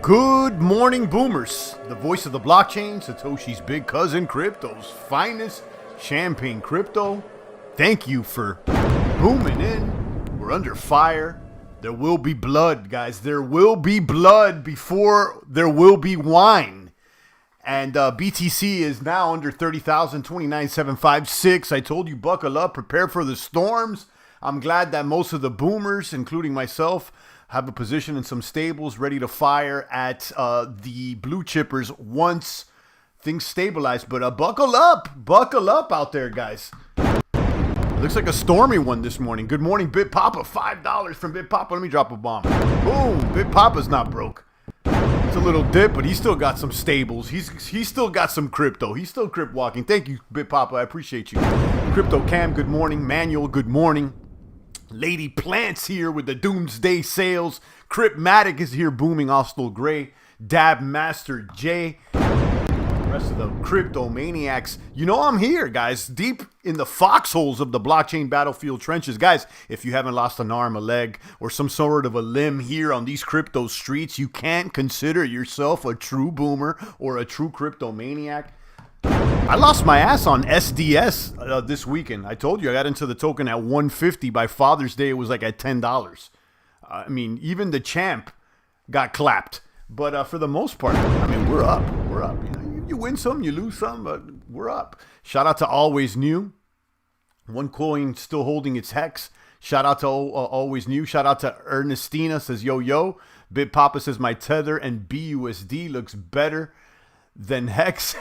Good morning, boomers. The voice of the blockchain, Satoshi's big cousin, crypto's finest, Champagne Crypto. Thank you for booming in. We're under fire. There will be blood, guys. There will be blood before there will be wine. And BTC is now under 30,000, 29,756. I told you, buckle up, prepare for the storms. I'm glad that most of the boomers, including myself, have a position in some stables ready to fire at the blue chippers once things stabilize. But buckle up out there, guys. Looks like a stormy one this morning. Good morning, Bit Papa. $5 from Bit Papa. Let me drop a bomb. Boom. Bit Papa's not broke. It's a little dip, but he's still got some stables. He's still got some crypto. He's still crypt walking. Thank you, Bit Papa. I appreciate you. Crypto Cam, good morning. Manuel, good morning. Lady Plants here with the Doomsday Sales. Matic is here booming. Austral Gray. Dab Master J. The rest of the crypto maniacs. You know I'm here, guys. Deep in the foxholes of the blockchain battlefield trenches. Guys, if you haven't lost an arm, a leg, or some sort of a limb here on these crypto streets, you can't consider yourself a true boomer or a true crypto maniac. I lost my ass on SDS this weekend. I told you I got into the token at 150. By Father's Day, it was like at $10. I mean, even the champ got clapped. But for the most part, I mean, we're up. We're up. You win some, you lose some, but we're up. Shout out to Always New. One coin still holding its hex. Shout out to Always New. Shout out to Ernestina, says yo. Bit Papa says my Tether and BUSD looks better than Hex.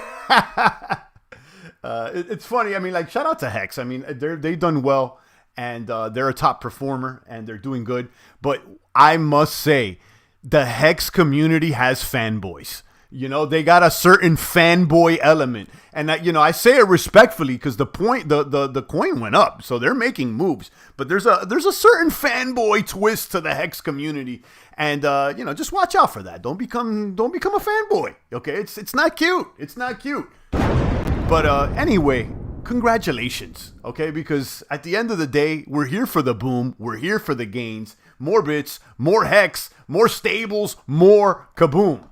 It's funny. I mean, like, shout out to Hex. I mean, they've done well, and they're a top performer, and they're doing good. But I must say, the Hex community has fanboys. You know, they got a certain fanboy element, and that, you know, I say it respectfully because the coin went up, so they're making moves. But there's a certain fanboy twist to the Hex community, and you know, just watch out for that. Don't become a fanboy. Okay, it's not cute. It's not cute. But anyway, congratulations. Okay, because at the end of the day, we're here for the boom. We're here for the gains. More bits, more Hex, more stables, more kaboom.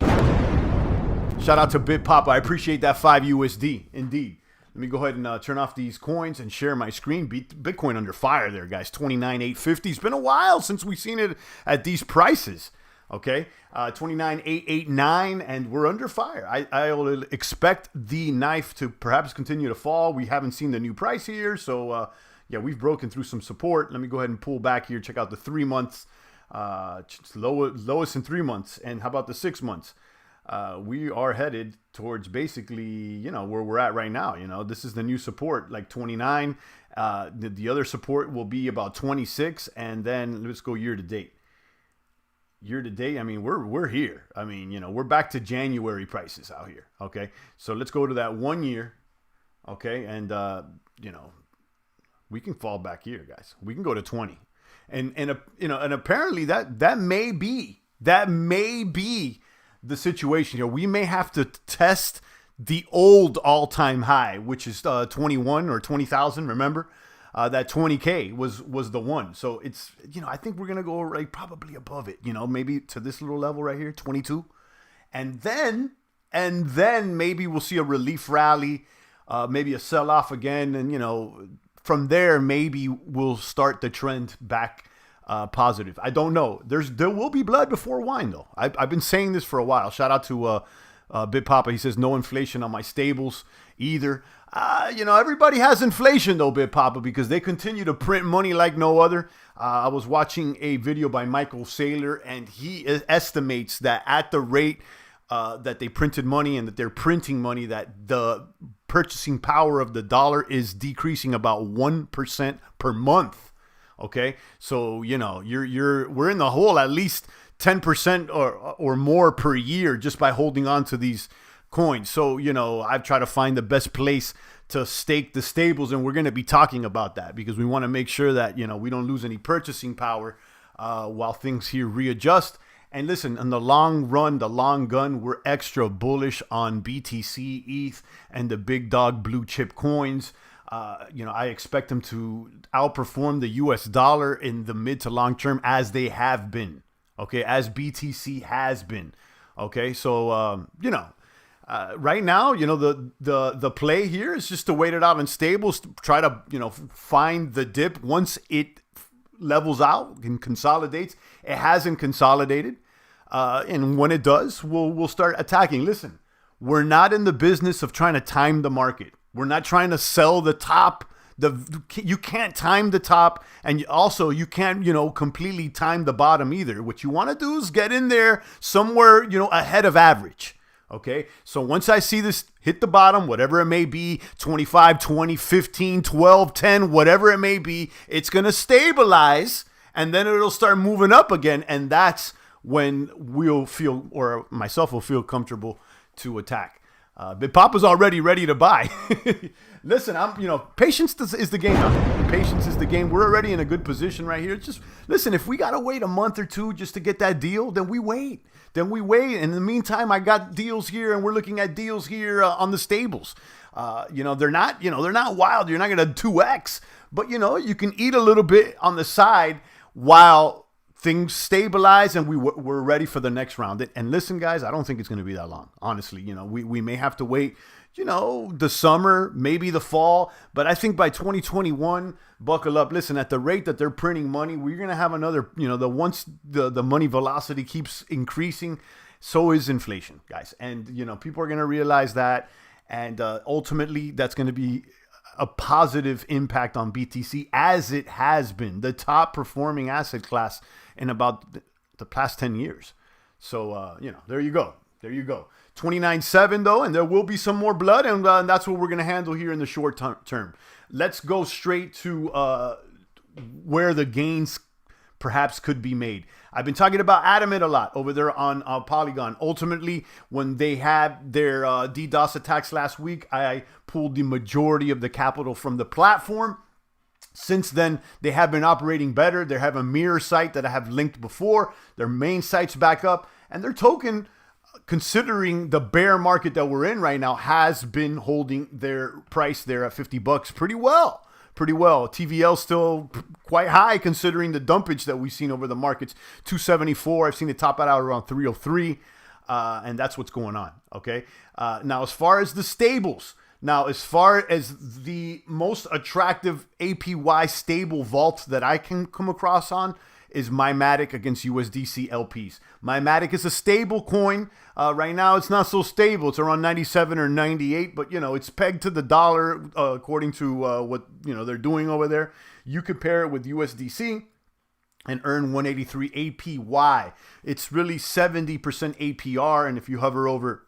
Shout out to Bit Papa. I appreciate that 5 USD. Indeed. Let me go ahead and turn off these coins and share my screen. Bitcoin under fire there, guys. 29,850. It's been a while since we've seen it at these prices. Okay. 29,889, and we're under fire. I will expect the knife to perhaps continue to fall. We haven't seen the new price here. So, yeah, we've broken through some support. Let me go ahead and pull back here. Check out the 3 months. Lowest in 3 months. And how about the 6 months? We are headed towards basically, you know, where we're at right now. You know, this is the new support, like 29. The other support will be about 26, and then let's go year to date. Year to date, I mean, we're here. I mean, you know, we're back to January prices out here. Okay, so let's go to that 1 year. Okay, and you know, we can fall back here, guys. We can go to 20, and you know, and apparently that may be the situation here. We may have to test the old all-time high, which is 21 or 20,000. Remember, that 20K was the one. So it's, you know, I think we're gonna go right probably above it. You know, maybe to this little level right here, 22, and then maybe we'll see a relief rally, maybe a sell-off again, and you know, from there maybe we'll start the trend back. Positive. I don't know. There will be blood before wine, though. I've been saying this for a while. Shout out to Bit Papa. He says no inflation on my stables either. You know, everybody has inflation though, Bit Papa, because they continue to print money like no other. I was watching a video by Michael Saylor, and he estimates that at the rate that they printed money and that they're printing money, that the purchasing power of the dollar is decreasing about 1% per month. Okay, so you know we're in the hole at least 10% or more per year just by holding on to these coins. So you know, I've tried to find the best place to stake the stables, and we're going to be talking about that because we want to make sure that, you know, we don't lose any purchasing power while things here readjust. And listen, in the long run, the long gun, we're extra bullish on BTC, ETH, and the big dog blue chip coins. You know, I expect them to outperform the US dollar in the mid to long term as they have been. Okay, as BTC has been. Okay, so right now, the play here is just to wait it out in stables, to try to find the dip once it levels out and consolidates. It hasn't consolidated, and when it does, we'll start attacking. Listen, we're not in the business of trying to time the market. We're not trying to sell the top. You can't time the top, and also you can't completely time the bottom either. What you want to do is get in there somewhere ahead of average. Okay, so once I see this hit the bottom, whatever it may be, 25, 20, 15, 12, 10, whatever it may be, it's going to stabilize, and then it'll start moving up again, and that's when we'll feel, or myself will feel comfortable to attack. Big Papa's already ready to buy. Listen, patience is the game. Patience is the game. We're already in a good position right here. Just listen, if we got to wait a month or two just to get that deal, then we wait. In the meantime, I got deals here, and we're looking at deals here on the stables. They're not wild. You're not going to 2x, but you can eat a little bit on the side while things stabilize and we're ready for the next round. And listen, guys, I don't think it's going to be that long. Honestly, we may have to wait, the summer, maybe the fall. But I think by 2021, buckle up. Listen, at the rate that they're printing money, we're going to have another, once the money velocity keeps increasing, so is inflation, guys. And, people are going to realize that. And ultimately, that's going to be a positive impact on BTC, as it has been the top performing asset class in about the past 10 years. So, there you go. 29.7 though, and there will be some more blood, and that's what we're going to handle here in the short term. Let's go straight to where the gains perhaps could be made. I've been talking about Adamant a lot over there on Polygon. Ultimately, when they had their DDoS attacks last week, I pulled the majority of the capital from the platform. Since then, they have been operating better. They have a mirror site that I have linked before. Their main site's back up, and their token, considering the bear market that we're in right now, has been holding their price there at $50 pretty well. TVL still quite high considering the dumpage that we've seen over the markets. 274. I've seen it top out around 303, and that's what's going on. Okay. Now, as far as the stables, the most attractive APY stable vault that I can come across on is Matic against USDC LPs. Matic is a stable coin. Right now, it's not so stable. It's around 97 or 98, but it's pegged to the dollar according to what they're doing over there. You compare it with USDC and earn 183 APY. It's really 70% APR, and if you hover over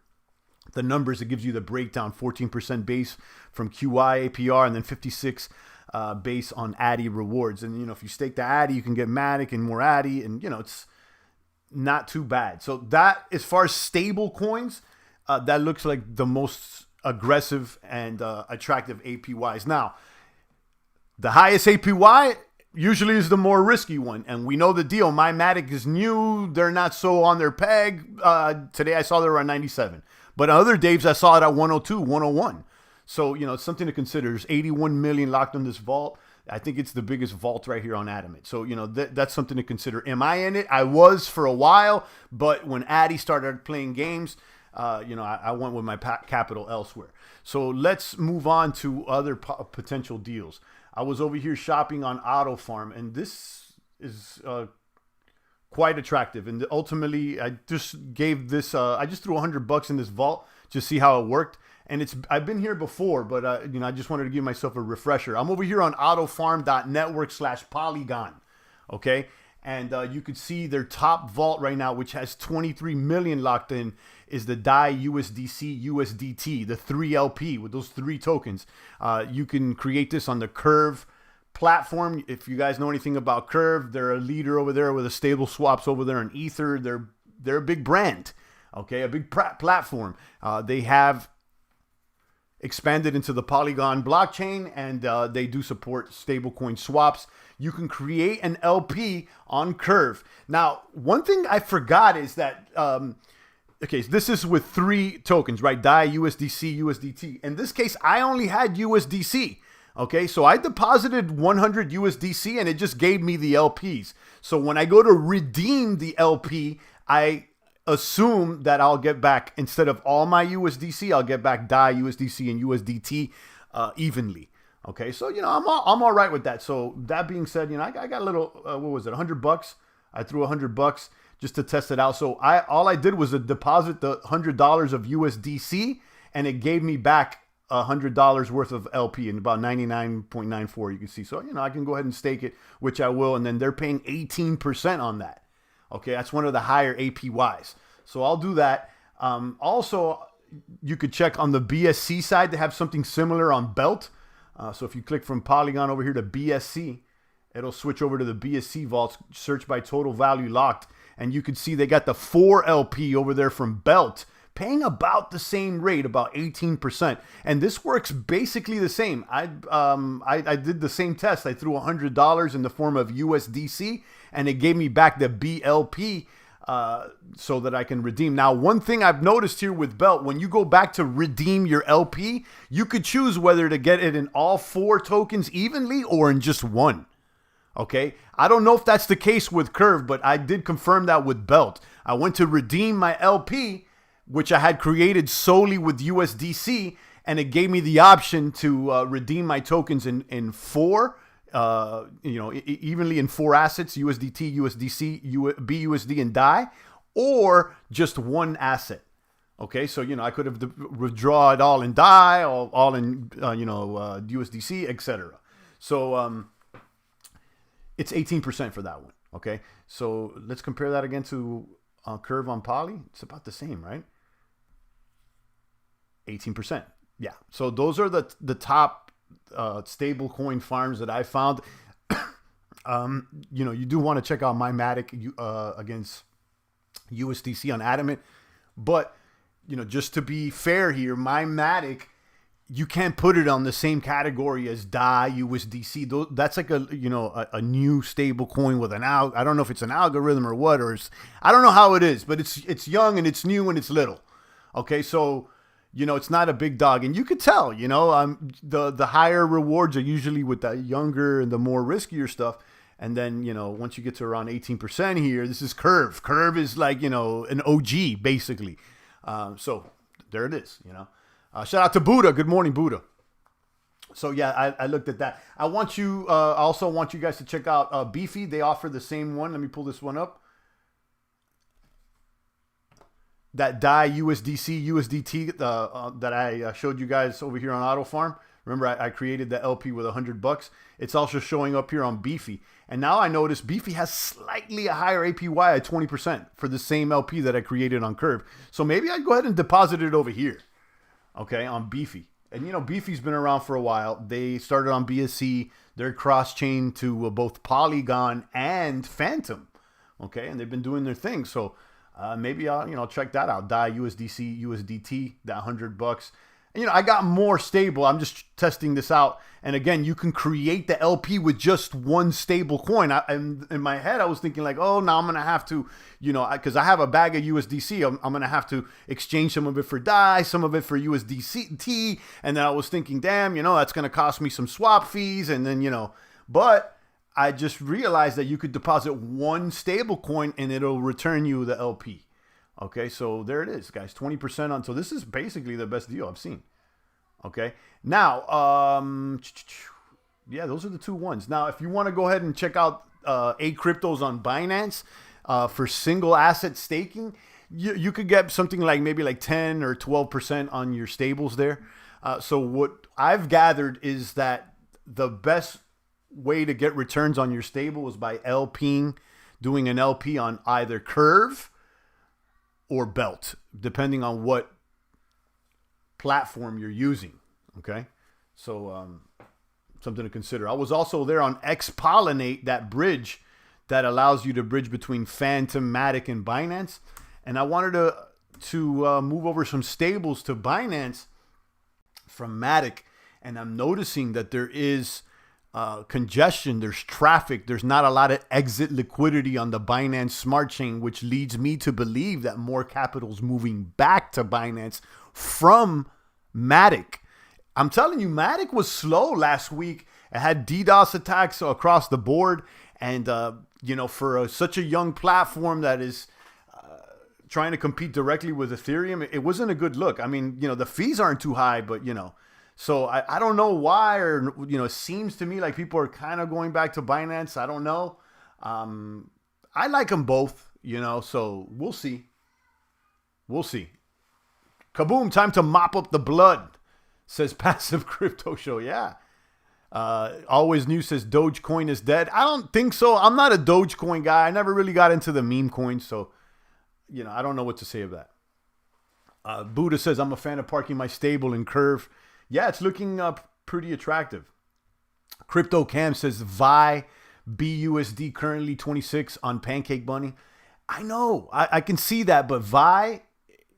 the numbers, it gives you the breakdown: 14% base from QI APR, and then 56 base on Addy rewards. And if you stake the Addy, you can get Matic and more Addy, and it's not too bad. So that, as far as stable coins, that looks like the most aggressive and attractive APYs. Now, the highest APY usually is the more risky one, and we know the deal. Matic is new; they're not so on their peg. Today I saw they were at 97, but on other days I saw it at 102, 101. So, it's something to consider. There's 81 million locked in this vault. I think it's the biggest vault right here on Adamant. So, that's something to consider. Am I in it? I was for a while, but when Addy started playing games, I went with my capital elsewhere. So let's move on to other potential deals. I was over here shopping on Auto Farm, and this is quite attractive. And ultimately, I just gave this, I just threw $100 in this vault to see how it worked. And I've been here before, but I just wanted to give myself a refresher. I'm over here on autofarm.network/Polygon, okay? And you could see their top vault right now, which has 23 million locked in, is the DAI USDC USDT, the 3LP with those 3 tokens. You can create this on the Curve platform. If you guys know anything about Curve, they're a leader over there with the stable swaps over there in Ether. They're a big brand, okay? A big platform. They have expanded into the Polygon blockchain, and they do support stablecoin swaps. You can create an LP on Curve. Now, one thing I forgot is that, okay, so this is with 3 tokens, right? DAI, USDC, USDT. In this case, I only had USDC. Okay, so I deposited 100 USDC, and it just gave me the LPs. So when I go to redeem the LP, I assume that I'll get back, instead of all my USDC, I'll get back DAI, USDC, and USDT evenly. Okay, so I'm all right with that. So that being said, I got a little what was it, $100? I threw $100 just to test it out. So all I did was deposit the $100 of USDC, and it gave me back $100 worth of LP, and about 99.94 you can see. So I can go ahead and stake it, which I will, and then they're paying 18% on that. Okay, that's one of the higher APYs. So I'll do that. Also, you could check on the BSC side. They have something similar on Belt. So if you click from Polygon over here to BSC, it'll switch over to the BSC vaults, search by total value locked. And you can see they got the 4 LP over there from Belt, paying about the same rate, about 18%. And this works basically the same. I did the same test. I threw $100 in the form of USDC, and it gave me back the BLP so that I can redeem. Now, one thing I've noticed here with Belt, when you go back to redeem your LP, you could choose whether to get it in all 4 tokens evenly or in just one. Okay, I don't know if that's the case with Curve, but I did confirm that with Belt. I went to redeem my LP, which I had created solely with USDC, and it gave me the option to redeem my tokens in 4, evenly in 4 assets: USDT, USDC, BUSD, and DAI, or just one asset. Okay, so I could have withdraw it all in DAI, all in USDC, etc. So it's 18% for that one. Okay, so let's compare that again to Curve on Poly. It's about the same, right? 18%. Yeah. So those are the top stable coin farms that I found. You do want to check out my Matic against USDC on Adamant, but just to be fair here, my Matic, you can't put it on the same category as DAI, USDC. That's like a new stable coin with an I don't know if it's an algorithm or what, I don't know how it is, but it's young and it's new and it's little. Okay, so it's not a big dog, and you could tell. The higher rewards are usually with the younger and the more riskier stuff, and then once you get to around 18% here, this is Curve. Curve is like an OG basically. So there it is. Shout out to Buddha. Good morning, Buddha. So yeah, I looked at that. I also want you guys to check out Beefy. They offer the same one. Let me pull this one up. That DAI, USDC, USDT that I showed you guys over here on Auto Farm. Remember, I created the LP with $100. It's also showing up here on Beefy. And now I notice Beefy has slightly a higher APY at 20% for the same LP that I created on Curve. So maybe I'd go ahead and deposit it over here. Okay, on Beefy. And Beefy's been around for a while. They started on BSC. They're cross-chain to both Polygon and Phantom. Okay, and they've been doing their thing. So maybe I'll check that out. DAI, USDC, USDT, that $100. And, I got more stable. I'm just testing this out. And again, you can create the LP with just one stable coin. And in my head, I was thinking like, oh, now I'm going to have to, because I have a bag of USDC. I'm going to have to exchange some of it for DAI, some of it for USDT. And then I was thinking, damn, that's going to cost me some swap fees. And then, but I just realized that you could deposit one stable coin and it'll return you the LP. Okay, so there it is, guys. 20% on. So this is basically the best deal I've seen. Okay, now, yeah, those are the 2 ones. Now, if you want to go ahead and check out Cryptos on Binance for single asset staking, you could get something like maybe like 10 or 12% on your stables there. So what I've gathered is that the best way to get returns on your stable is by LPing, doing an LP on either Curve or Belt, depending on what platform you're using. Okay, so something to consider. I was also there on X-Pollinate, that bridge that allows you to bridge between Phantom, Matic, and Binance. And I wanted to move over some stables to Binance from Matic, and I'm noticing that there is congestion, there's traffic, there's not a lot of exit liquidity on the Binance Smart Chain, which leads me to believe that more capital is moving back to Binance from Matic. I'm telling you, Matic was slow last week. It had DDoS attacks across the board, and for such a young platform that is trying to compete directly with Ethereum, it wasn't a good look. I mean, the fees aren't too high, but so I don't know why, or it seems to me like people are kind of going back to Binance. I don't know. I like them both, so we'll see. We'll see. Kaboom, time to mop up the blood, says Passive Crypto Show. Yeah. Always New says Dogecoin is dead. I don't think so. I'm not a Dogecoin guy. I never really got into the meme coins, so I don't know what to say of that. Buddha says I'm a fan of parking my stable in Curve. Yeah, it's looking pretty attractive. Crypto Cam says Vi BUSD currently 26 on Pancake Bunny. I know, I can see that, but Vi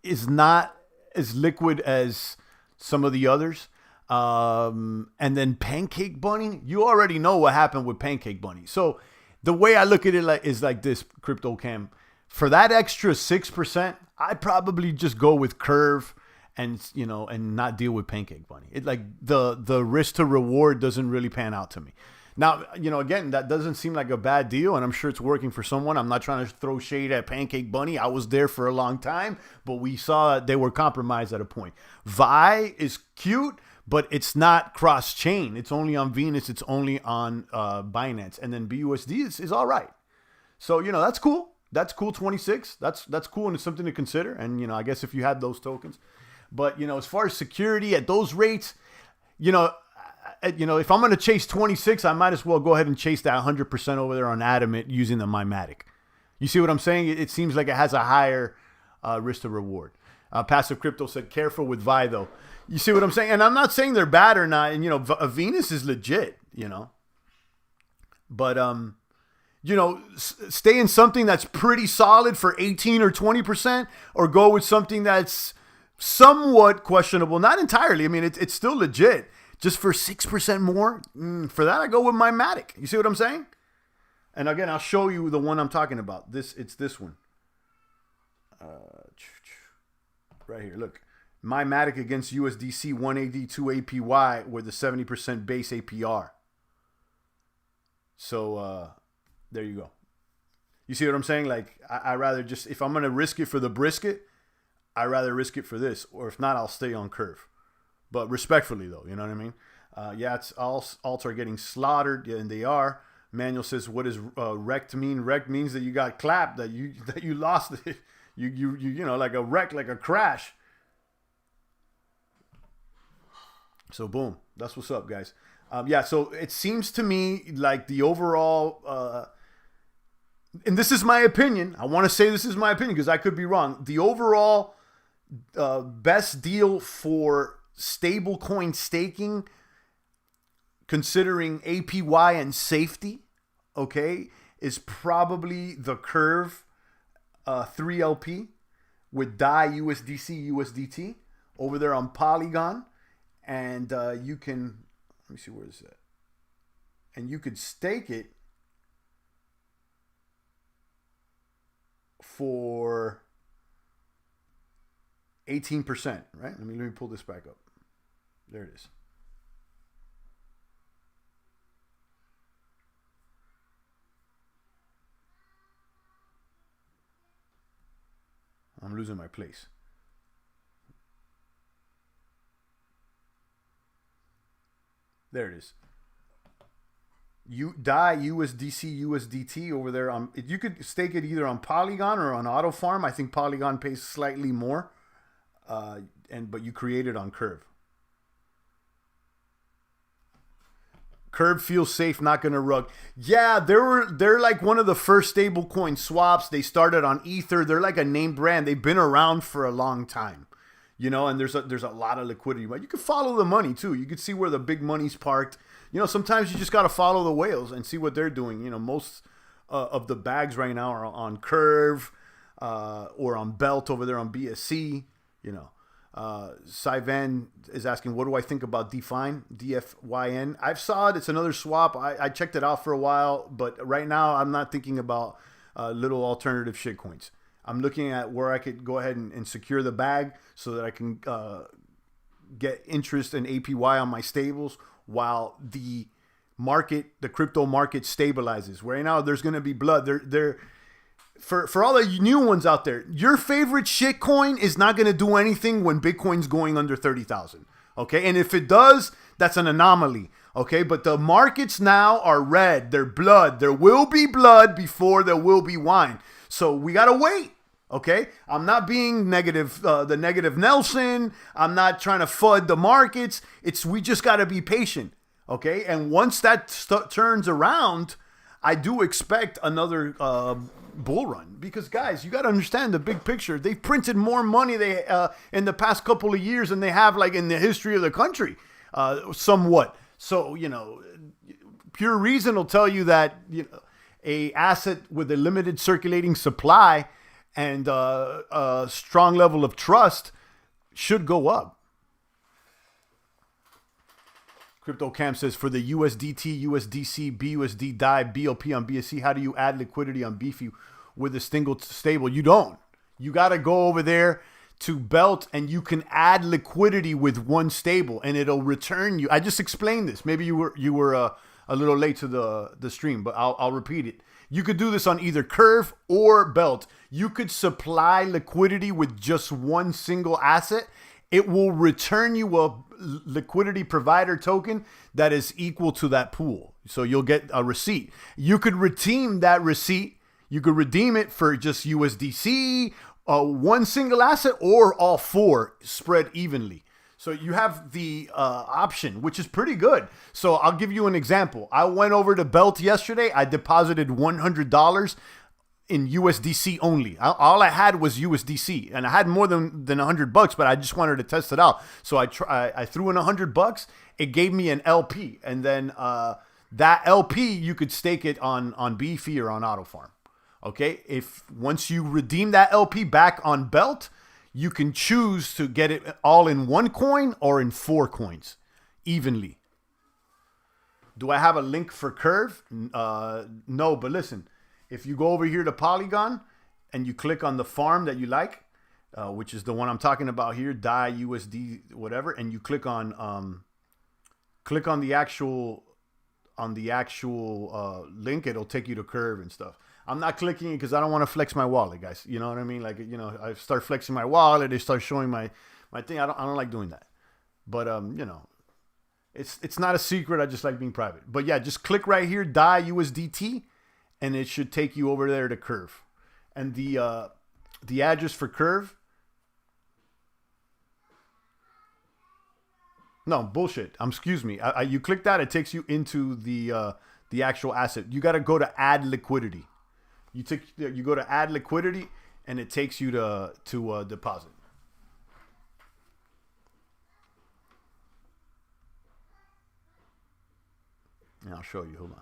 is not as liquid as some of the others. And then Pancake Bunny, you already know what happened with Pancake Bunny. So the way I look at it is like this, Crypto Cam. For that extra 6%, I'd probably just go with Curve and not deal with Pancake Bunny. It like the risk to reward doesn't really pan out to me. Now, again, that doesn't seem like a bad deal, and I'm sure it's working for someone. I'm not trying to throw shade at Pancake Bunny. I was there for a long time, but we saw they were compromised at a point. Vi is cute, but it's not cross-chain. It's only on Venus. It's only on Binance. And then BUSD is all right. So, that's cool. That's cool, 26. That's cool, and it's something to consider. And, I guess if you had those tokens. But, as far as security at those rates, if I'm going to chase 26, I might as well go ahead and chase that 100% over there on Adamant using the Matic. You see what I'm saying? It seems like it has a higher risk to reward. Passive Crypto said, careful with Vi, though. You see what I'm saying? And I'm not saying they're bad or not. And, Venus is legit, But, stay in something that's pretty solid for 18 or 20%, or go with something that's somewhat questionable. Not entirely. I mean, it's still legit. Just for 6% more, for that I go with my Matic. You see what I'm saying? And again, I'll show you the one I'm talking about. It's this one. Right here, look. My Matic against USDC 182 APY with the 70% base APR. So there you go. You see what I'm saying? Like, I rather just, if I'm going to risk it for the brisket, I'd rather risk it for this. Or if not, I'll stay on Curve. But respectfully, though, you know what I mean? Yeah, it's all alts are getting slaughtered, and they are. Manuel says, "What does wrecked mean? Wrecked means that you got clapped, that you lost it, you like a wreck, like a crash." So boom, that's what's up, guys. Yeah, so it seems to me like the overall, and this is my opinion. I want to say this is my opinion because I could be wrong. The overall best deal for stablecoin staking, considering APY and safety, okay, is probably the Curve 3LP with DAI USDC USDT over there on Polygon. And you can, let me see, where is that? And you could stake it for 18%, right? Let me pull this back up. There it is. I'm losing my place. There it is. DAI USDC USDT over there. You could stake it either on Polygon or on Auto Farm. I think Polygon pays slightly more, but you create it on Curve. Curve feels safe, not gonna rug. Yeah, they're like one of the first stablecoin swaps. They started on Ether. They're like a name brand. They've been around for a long time. And there's a lot of liquidity. But you can follow the money too. You can see where the big money's parked. Sometimes you just got to follow the whales and see what they're doing. Most of the bags right now are on Curve or on Belt over there on BSC. Saivan is asking, what do I think about DFYN? DFYN. I've saw it. It's another swap. I checked it out for a while, but right now I'm not thinking about little alternative shitcoins. I'm looking at where I could go ahead and secure the bag so that I can get interest in APY on my stables while the crypto market stabilizes. Right now, there's going to be blood. for all the new ones out there, your favorite shit coin is not going to do anything when Bitcoin's going under 30,000. Okay, and if it does, that's an anomaly. Okay, but the markets now are red. They're blood. There will be blood before there will be wine. So we got to wait. Okay, I'm not being negative, the negative Nelson. I'm not trying to FUD the markets. We just got to be patient. Okay, and once that turns around, I do expect another bull run, because guys, you got to understand the big picture. They've printed more money in the past couple of years than they have like in the history of the country, somewhat. So, pure reason will tell you that a asset with a limited circulating supply and a strong level of trust should go up. Crypto Cam says, for the USDT, USDC, BUSD, DAI, BLP on BSC, how do you add liquidity on Beefy with a single stable? You don't. You got to go over there to Belt, and you can add liquidity with one stable, and it'll return you. I just explained this. Maybe you were a little late to the stream, but I'll repeat it. You could do this on either Curve or Belt. You could supply liquidity with just one single asset. It will return you a liquidity provider token that is equal to that pool. So you'll get a receipt. You could redeem that receipt. You could redeem it for just USDC, one single asset, or all four spread evenly. So you have the option, which is pretty good. So I'll give you an example. I went over to Belt yesterday. I deposited $100 in USDC only. All I had was USDC, and I had more than $100, but I just wanted to test it out. So I threw in $100. It gave me an LP, and then that LP you could stake it on Beefy or on Auto Farm. Okay, if once you redeem that LP back on Belt, you can choose to get it all in one coin or in 4 coins evenly. Do I have a link for Curve? No, but listen. If you go over here to Polygon and you click on the farm that you like, which is the one I'm talking about here, DAI, USD, whatever, and you click on the actual link, it'll take you to Curve and stuff. I'm not clicking it because I don't want to flex my wallet, guys. You know what I mean? Like, I start flexing my wallet, they start showing my thing. I don't like doing that. But it's not a secret. I just like being private. But yeah, just click right here, DAI USDT. And it should take you over there to Curve. And the address for Curve. No, bullshit. Excuse me. You click that, it takes you into the actual asset. You got to go to add liquidity. You go to add liquidity, and it takes you to deposit. And I'll show you. Hold on.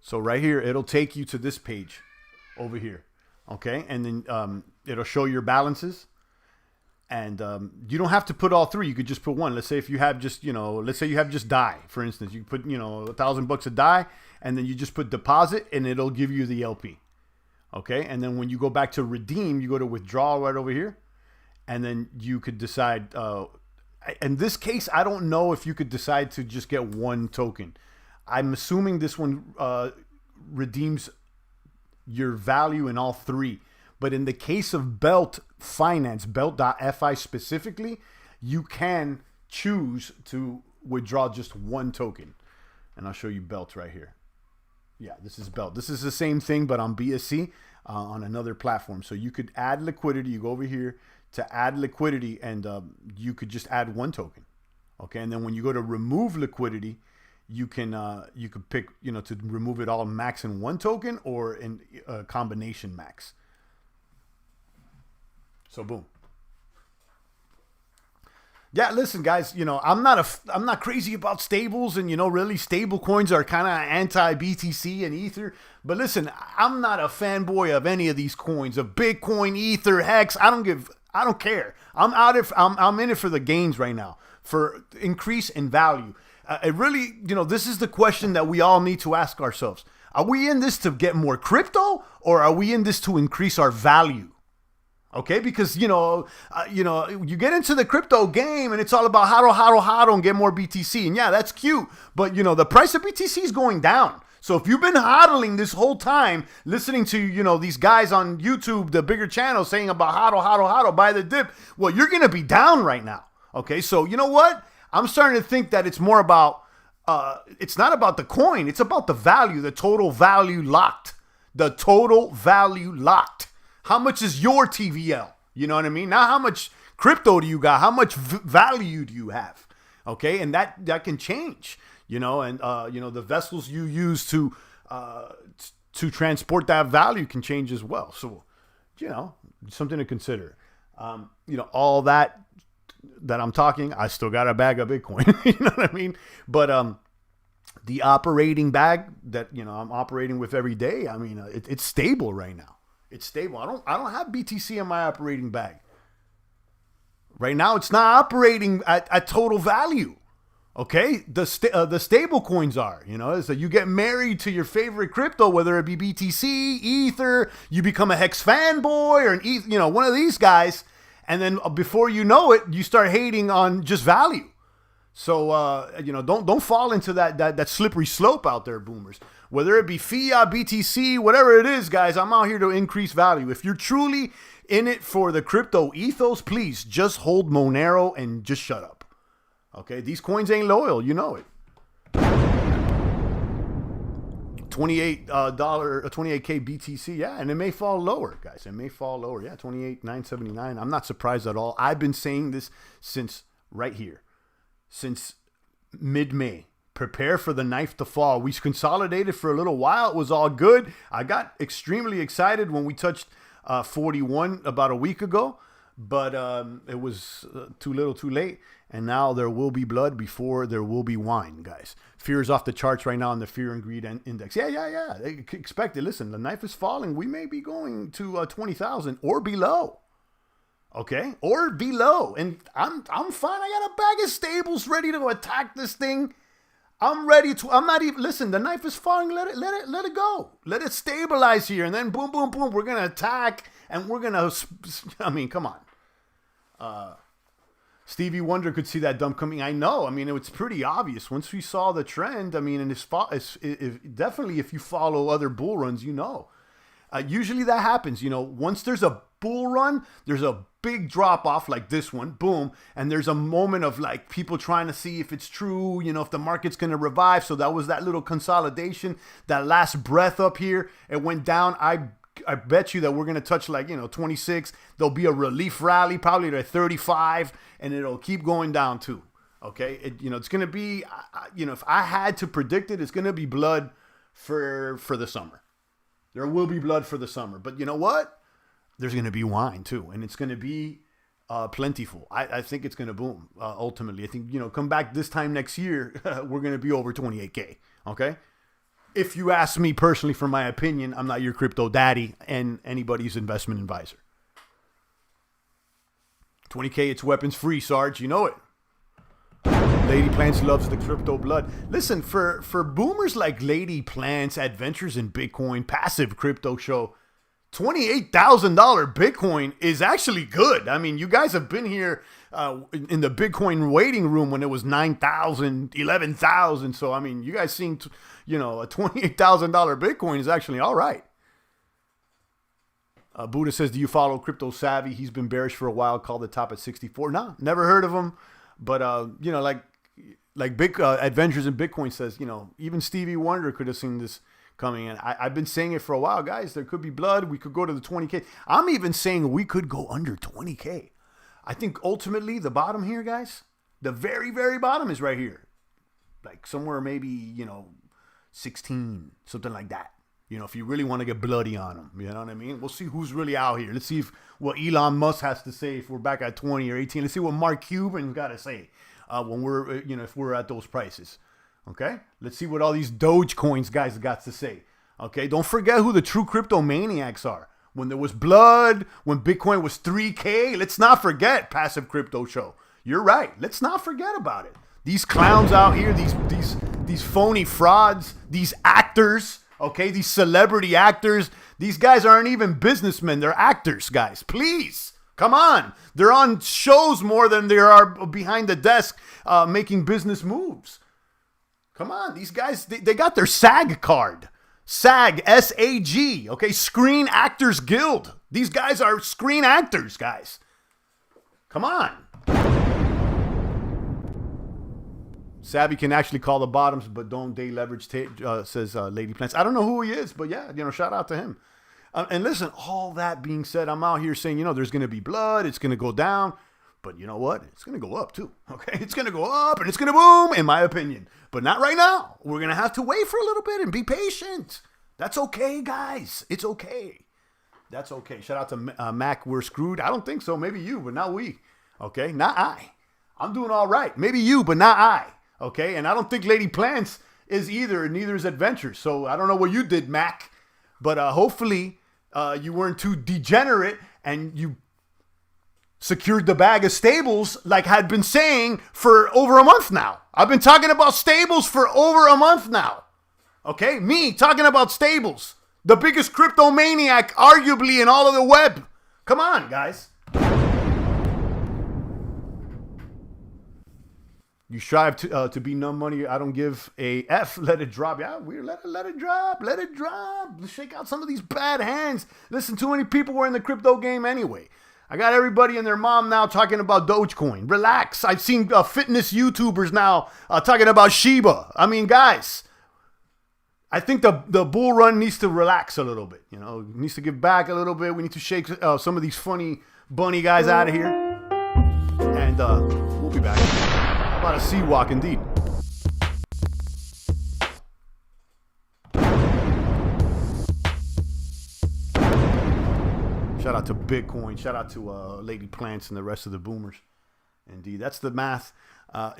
So right here, it'll take you to this page over here, okay? And then it'll show your balances. And you don't have to put all 3. You could just put one. Let's say if you have just, let's say you have just DAI, for instance. You put, $1,000 a DAI, and then you just put deposit, and it'll give you the LP, okay? And then when you go back to redeem, you go to withdrawal right over here. And then you could decide, in this case, I don't know if you could decide to just get one token. I'm assuming this one redeems your value in all 3. But in the case of Belt Finance, Belt.fi specifically, you can choose to withdraw just one token. And I'll show you Belt right here. Yeah, this is Belt. This is the same thing, but on BSC, on another platform. So you could add liquidity. You go over here to add liquidity, and you could just add one token. Okay, and then when you go to remove liquidity, you could pick, to remove it all max in one token or in a combination max. So boom. Yeah, listen, guys. I'm not crazy about stables, and really stable coins are kind of anti BTC and Ether. But listen, I'm not a fanboy of any of these coins, of Bitcoin, Ether, Hex. I don't care. I'm in it for the gains right now, for increase in value. It really, this is the question that we all need to ask ourselves. Are we in this to get more crypto, or are we in this to increase our value? Okay, because you get into the crypto game and it's all about hodl and get more BTC, and yeah, that's cute. But the price of BTC is going down. So if you've been hodling this whole time, listening to these guys on YouTube, the bigger channels saying about hodl, buy the dip, well, you're gonna be down right now. Okay, so you know what? I'm starting to think that it's more about it's not about the coin, it's about the value, the total value locked. The total value locked. How much is your TVL? You know what I mean? Now, how much crypto do you got? How much value do you have? Okay, and that can change. And the vessels you use to transport that value can change as well. So, something to consider. All that I'm talking, I still got a bag of Bitcoin. You know what I mean? But the operating bag that I'm operating with every day, I mean, it's stable right now. It's stable. I don't have BTC in my operating bag. Right now, it's not operating at total value. Okay? The stable coins are, so you get married to your favorite crypto, whether it be BTC, Ether, you become a Hex fanboy or one of these guys, and then before you know it, you start hating on just value. So, don't fall into that slippery slope out there, boomers. Whether it be fiat, BTC, whatever it is, guys, I'm out here to increase value. If you're truly in it for the crypto ethos, please just hold Monero and just shut up. Okay? These coins ain't loyal. You know it. $28K BTC. Yeah, and it may fall lower, guys. It may fall lower. Yeah, 28,979. I'm not surprised at all. I've been saying this since right here. Since mid-May. Prepare for the knife to fall. We consolidated for a little while. It was all good. I got extremely excited when we touched 41 about a week ago, but it was too little too late. And now there will be blood before there will be wine, guys. Fear is off the charts right now on the fear and greed index. Yeah. Expect it. Listen, the knife is falling. We may be going to 20,000 or below. Okay, or below, and I'm fine. I got a bag of stables ready to attack this thing. I'm ready to. I'm not even. Listen, the knife is falling. Let it go. Let it stabilize here, and then boom, boom, boom. We're gonna attack, and we're gonna. I mean, come on. Stevie Wonder could see that dump coming. I know. I mean, it's pretty obvious once we saw the trend. I mean, and definitely if you follow other bull runs, usually that happens. Once there's a bull run, there's a big drop off like this one, boom, and there's a moment of like people trying to see if it's true, if the market's going to revive. So that was that little consolidation, that last breath up here. It went down. I bet you that we're going to touch 26. There'll be a relief rally probably to 35, and it'll keep going down too. Okay, it's going to be if I had to predict it, it's going to be blood for the summer. There will be blood for the summer, but you know what? There's going to be wine too, and it's going to be plentiful. I think it's going to boom. Ultimately, I think come back this time next year, we're going to be over 28K. Okay, if you ask me personally, for my opinion, I'm not your crypto daddy and anybody's investment advisor. 20K, it's weapons free, Sarge. You know it. Lady Plants loves the crypto blood. Listen, for boomers like Lady Plants, Adventures in Bitcoin, Passive Crypto Show, $28,000 Bitcoin is actually good. I mean, you guys have been here in the Bitcoin waiting room when it was 9,000, 11,000. So, I mean, you guys seeing, a $28,000 Bitcoin is actually all right. Buddha says, do you follow Crypto Savvy? He's been bearish for a while, called the top at 64. No, never heard of him. But, like big Adventures in Bitcoin says, even Stevie Wonder could have seen this coming in. I've been saying it for a while, guys. There could be blood. We could go to the 20K. I'm even saying we could go under 20K. I think ultimately the bottom here, guys, the very, very bottom is right here. Like somewhere maybe, 16, something like that. If you really want to get bloody on them, you know what I mean? We'll see who's really out here. Let's see what Elon Musk has to say if we're back at 20 or 18. Let's see what Mark Cuban's got to say when we're, if we're at those prices. Okay, let's see what all these Doge coins guys got to say. Okay, don't forget who the true crypto maniacs are. When there was blood, when Bitcoin was 3K, let's not forget Passive Crypto Show. You're right. Let's not forget about it. These clowns out here, these phony frauds, these actors, okay, these celebrity actors These guys aren't even businessmen. They're actors, guys. Please. Come on. They're on shows more than they are behind the desk making business moves. Come on. These guys, they got their SAG card. SAG, S-A-G, okay? Screen Actors Guild. These guys are screen actors, guys. Come on. Savvy can actually call the bottoms, but don't they leverage, says Lady Plants. I don't know who he is, but yeah, shout out to him. And listen, all that being said, I'm out here saying, there's going to be blood. It's going to go down. But you know what? It's going to go up too, okay? It's going to go up and it's going to boom, in my opinion. But not right now. We're going to have to wait for a little bit and be patient. That's okay, guys. It's okay. That's okay. Shout out to Mac. We're screwed. I don't think so. Maybe you, but not we. Okay? Not I. I'm doing all right. Maybe you, but not I. Okay? And I don't think Lady Plants is either, and neither is Adventure. So I don't know what you did, Mac. But hopefully you weren't too degenerate and you secured the bag of stables like I had been saying for over a month now. I've been talking about stables for over a month now. Okay? Me talking about stables. The biggest cryptomaniac arguably in all of the web. Come on, guys. You strive to be no money. I don't give a F. Let it drop. Yeah, we let it drop. Let it drop. Let's shake out some of these bad hands. Listen, too many people were in the crypto game anyway. I got everybody and their mom now talking about Dogecoin. Relax. I've seen fitness YouTubers now talking about Shiba. I mean, guys, I think the bull run needs to relax a little bit. It needs to give back a little bit. We need to shake some of these funny bunny guys out of here. And we'll be back. How about a sea walk indeed? Shout out to Bitcoin. Shout out to Lady Plants and the rest of the boomers. Indeed, that's the math.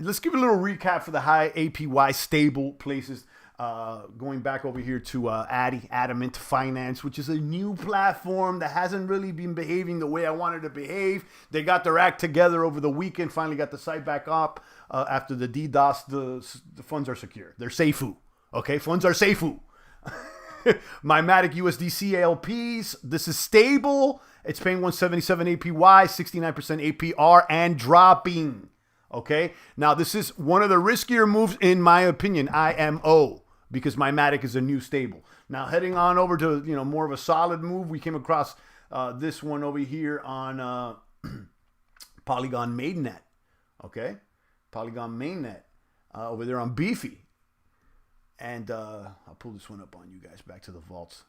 Let's give a little recap for the high APY stable places. Going back over here to Adamant Finance, which is a new platform that hasn't really been behaving the way I wanted to behave. They got their act together over the weekend, finally got the site back up after the DDoS. The funds are secure. They're safeu. Okay, funds are safeu. My Matic USDC LPs. This is stable. It's paying 177 APY, 69% APR, and dropping. Okay, now this is one of the riskier moves in my opinion, IMO, because my Matic is a new stable. Now heading on over to more of a solid move, we came across this one over here on Polygon Mainnet. Okay, Polygon Mainnet over there on Beefy, and I'll pull this one up on you guys. Back to the vaults.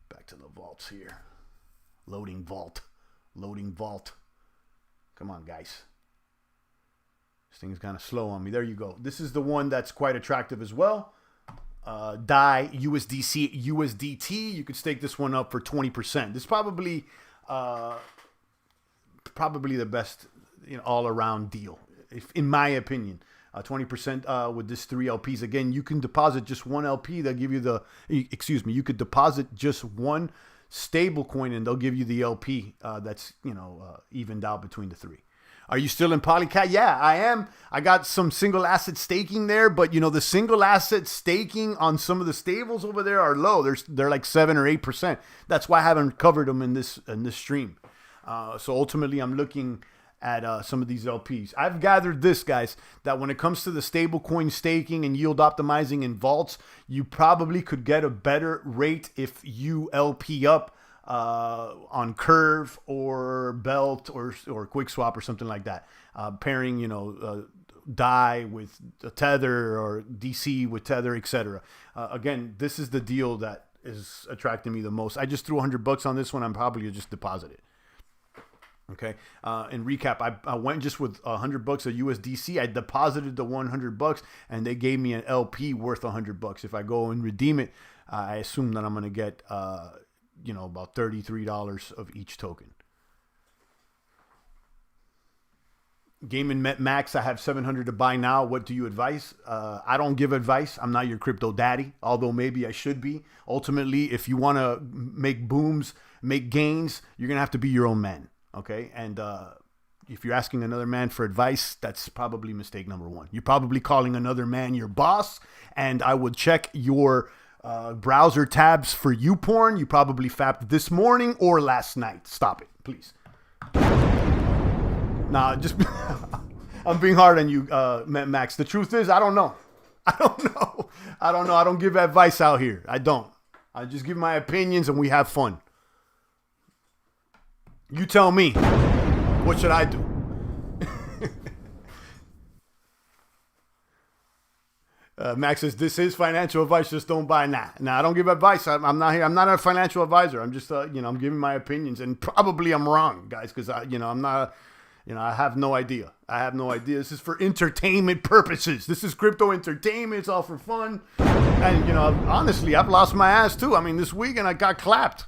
Back to the vaults here. Loading vault. Loading vault. Come on, guys. This thing's kind of slow on me. There you go. This is the one that's quite attractive as well. DAI USDC USDT. You could stake this one up for 20%. This is probably the best all around deal, in my opinion. 20% with this 3 LPs. Again, you can deposit just one LP. They'll give you you could deposit just one stable coin and they'll give you the LP that's evened out between the 3. Are you still in Polycat? Yeah, I am. I got some single asset staking there, but the single asset staking on some of the stables over there are low. They're like 7 or 8%. That's why I haven't covered them in this stream. So ultimately, I'm looking at some of these LPs. I've gathered this, guys, that when it comes to the stablecoin staking and yield optimizing in vaults, you probably could get a better rate if you LP up on Curve or Belt or QuickSwap or something like that. Pairing, DAI with Tether or DC with Tether, etc. Again, this is the deal that is attracting me the most. I just threw $100 on this one. I'm probably just deposit it. Okay. In recap, I went just with $100 of USDC. I deposited the $100 and they gave me an LP worth $100. If I go and redeem it, I assume that I'm going to get, about $33 of each token. Gaming Met Max, I have 700 to buy now. What do you advise? I don't give advice. I'm not your crypto daddy, although maybe I should be. Ultimately, if you want to make booms, make gains, you're going to have to be your own man. Okay, and if you're asking another man for advice, that's probably mistake number one. You're probably calling another man your boss, and I would check your browser tabs for you porn. You probably fapped this morning or last night. Stop it, please. Nah, just I'm being hard on you, Max. The truth is, I don't know. I don't give advice out here. I don't. I just give my opinions and we have fun. You tell me. What should I do? Max says, this is financial advice. Just don't buy. Nah, I don't give advice. I'm not here. I'm not a financial advisor. I'm just, I'm giving my opinions, and probably I'm wrong, guys, because I'm not, I have no idea. This is for entertainment purposes. This is crypto entertainment. It's all for fun. And, honestly, I've lost my ass too. I mean, this weekend I got clapped.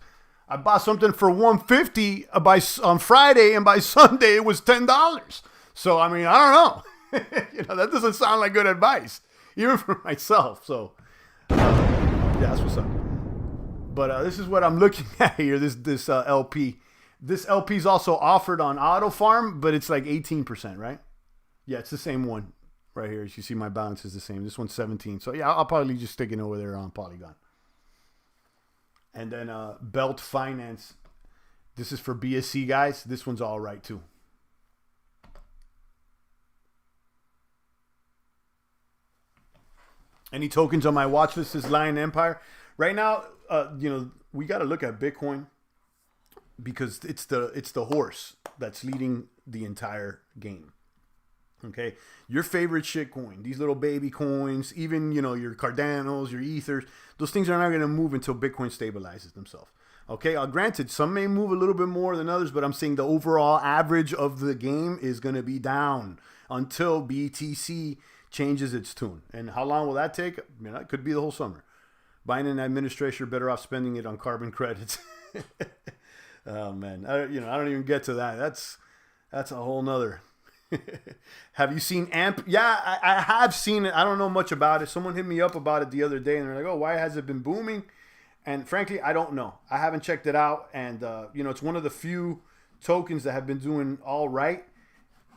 I bought something for $150 on Friday, and by Sunday it was $10. So, I mean, I don't know. That doesn't sound like good advice. Even for myself. So, yeah, that's what's up. But this is what I'm looking at here, this LP. This LP is also offered on Auto Farm, but it's like 18%, right? Yeah, it's the same one right here. As you see, my balance is the same. This one's 17. So, yeah, I'll probably just stick it over there on Polygon. And then Belt Finance. This is for BSC, guys. This one's all right, too. Any tokens on my watch list is Lion Empire. Right now, we got to look at Bitcoin because it's the horse that's leading the entire game. Okay, your favorite shit coin, these little baby coins, even your Cardanos, your Ethers, those things are not going to move until Bitcoin stabilizes themselves. Okay, granted, some may move a little bit more than others, but I'm saying the overall average of the game is going to be down until BTC changes its tune. And how long will that take? It could be the whole summer. Biden administration are better off spending it on carbon credits. Oh man, I don't even get to that. That's a whole nother. Have you seen AMP? Yeah, I have seen it. I don't know much about it. Someone hit me up about it the other day, and they're like, "Oh, why has it been booming?" And frankly, I don't know. I haven't checked it out, and it's one of the few tokens that have been doing all right.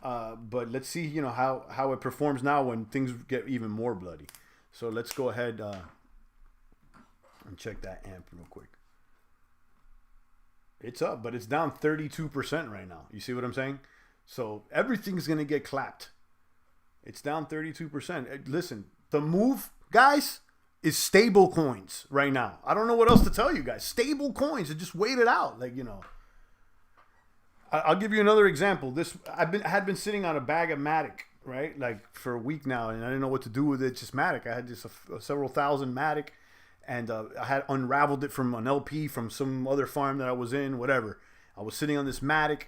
But let's see, how it performs now when things get even more bloody. So let's go ahead and check that AMP real quick. It's up, but it's down 32% right now. You see what I'm saying? So everything's going to get clapped. It's down 32%. Listen, the move, guys, is stable coins right now. I don't know what else to tell you guys. Stable coins, and just wait it out. I'll give you another example. I had been sitting on a bag of Matic, right? Like for a week now, and I didn't know what to do with it. Just Matic. I had just several thousand Matic, and I had unraveled it from an LP from some other farm that I was in, whatever. I was sitting on this Matic,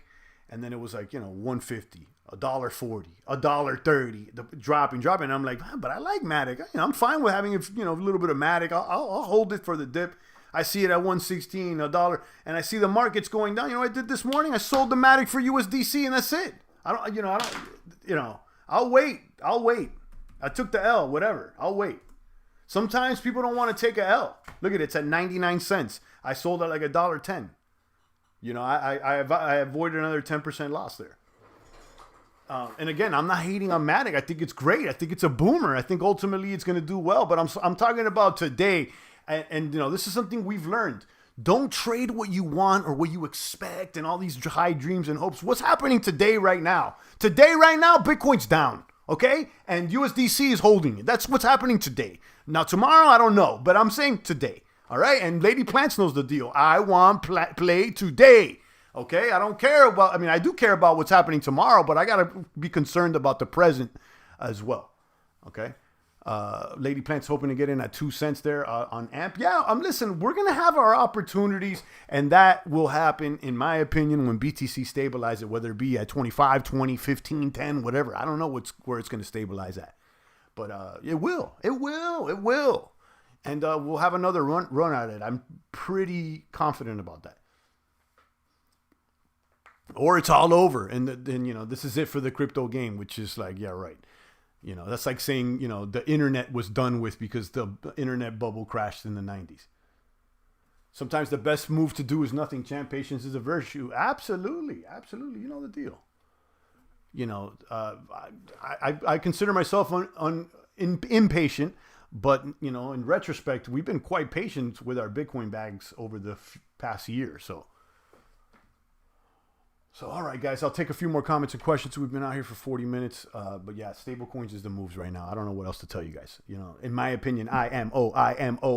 and then it was like, $1.50, $1.40, $1.30, dropping. And I'm like, but I like Matic. I'm fine with having a little bit of Matic. I'll hold it for the dip. I see it at $1.16, $1, and I see the market's going down. I did this morning? I sold the Matic for USDC, and that's it. I'll wait. I took the L, whatever. I'll wait. Sometimes people don't want to take a L. Look at it. It's at 99 cents. I sold at like $1.10. I avoided another 10% loss there. And again, I'm not hating on Matic. I think it's great. I think it's a boomer. I think ultimately it's going to do well. But I'm talking about today. And this is something we've learned. Don't trade what you want or what you expect and all these high dreams and hopes. What's happening today, right now? Today, right now, Bitcoin's down, okay? And USDC is holding it. That's what's happening today. Now, tomorrow, I don't know, but I'm saying today, all right? And Lady Plants knows the deal. I want play today, okay? I don't care about, I do care about what's happening tomorrow, but I got to be concerned about the present as well, okay? Lady Plant's hoping to get in at 2 cents there on AMP. Yeah, listen, we're going to have our opportunities, and that will happen, in my opinion, when BTC stabilizes, whether it be at 25, 20, 15, 10, whatever. I don't know where it's going to stabilize at. But it will. And we'll have another run at it. I'm pretty confident about that. Or it's all over, and then this is it for the crypto game, which is like, yeah, right. That's like saying, the internet was done with because the internet bubble crashed in the 90s. Sometimes the best move to do is nothing, champ. Patience is a virtue. Absolutely. You know the deal. I consider myself impatient, But, you know, in retrospect, we've been quite patient with our Bitcoin bags over the past year. So, all right, guys, I'll take a few more comments and questions. We've been out here for 40 minutes. But yeah, stable coins is the moves right now. I don't know what else to tell you guys. You know, in my opinion, IMO.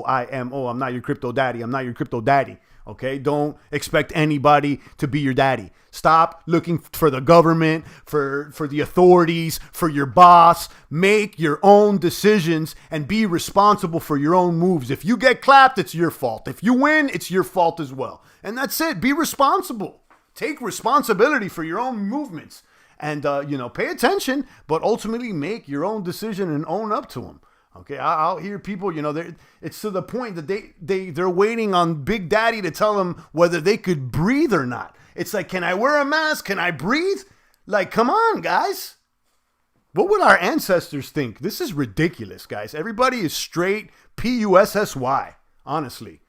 I'm not your crypto daddy. I'm not your crypto daddy. Okay? Don't expect anybody to be your daddy. Stop looking for the government, for the authorities, for your boss. Make your own decisions and be responsible for your own moves. If you get clapped, it's your fault. If you win, it's your fault as well. And that's it. Be responsible. Take responsibility for your own movements and, you know, pay attention, but ultimately make your own decision and own up to them. Okay, I'll hear people, you know, it's to the point that they're waiting on Big Daddy to tell them whether they could breathe or not. It's like, can I wear a mask? Can I breathe? Like, come on, guys. What would our ancestors think? This is ridiculous, guys. Everybody is straight PUSSY, honestly.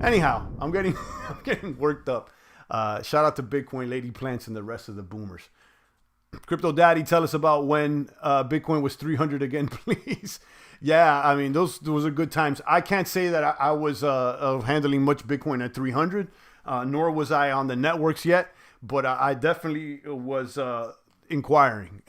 Anyhow, I'm getting worked up. Shout out to Bitcoin, Lady Plants, and the rest of the boomers. Crypto Daddy, tell us about when Bitcoin was 300 again, please. Yeah, I mean, those are good times. I can't say that I was handling much Bitcoin at 300, nor was I on the networks yet, but I definitely was inquiring.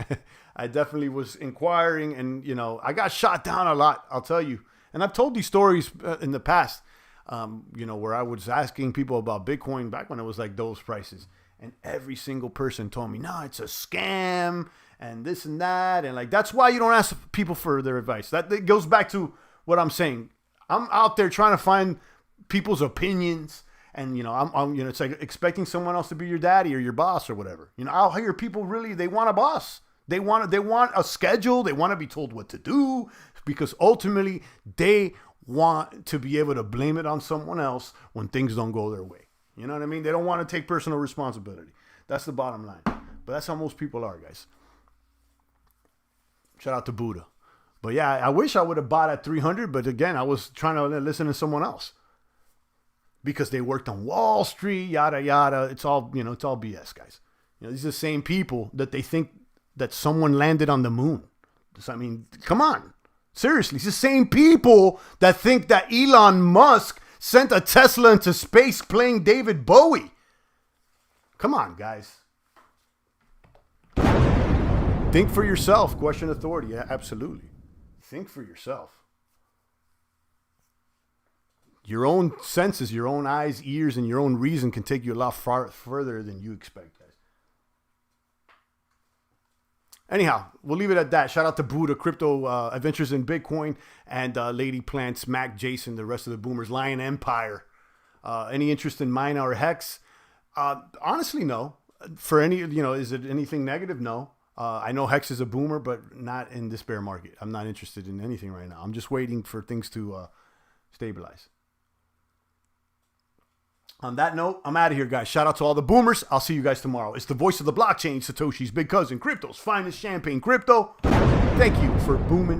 I definitely was inquiring, and, you know, I got shot down a lot, I'll tell you. And I've told these stories in the past. You know, where I was asking people about Bitcoin back when it was like those prices. And every single person told me, no, it's a scam and this and that. And like, that's why you don't ask people for their advice. That goes back to what I'm saying. I'm out there trying to find people's opinions. And, you know, I'm you know, it's like expecting someone else to be your daddy or your boss or whatever. You know, I'll hear people really, they want a boss. They want a schedule. They want to be told what to do because ultimately they want to be able to blame it on someone else when things don't go their way. You know what I mean? They don't want to take personal responsibility. That's the bottom line. But that's how most people are, guys. Shout out to Buddha. But yeah, I wish I would have bought at 300, but again, I was trying to listen to someone else. Because they worked on Wall Street, yada, yada. It's all, you know, it's all BS, guys. You know, these are the same people that they think that someone landed on the moon. I mean, come on. Seriously, it's the same people that think that Elon Musk sent a Tesla into space playing David Bowie. Come on, guys. Think for yourself. Question authority. Yeah, absolutely. Think for yourself. Your own senses, your own eyes, ears, and your own reason can take you a lot further than you expect, guys. Anyhow, we'll leave it at that. Shout out to Buddha, Crypto Adventures in Bitcoin, and Lady Plants, Mac, Jason, the rest of the boomers, Lion Empire. Any interest in Mina or Hex? Honestly, no. For any, you know, is it anything negative? No. I know Hex is a boomer, but not in this bear market. I'm not interested in anything right now. I'm just waiting for things to stabilize. On that note, I'm out of here, guys. Shout out to all the boomers. I'll see you guys tomorrow. It's the voice of the blockchain, Satoshi's big cousin, crypto's finest champagne crypto. Thank you for booming.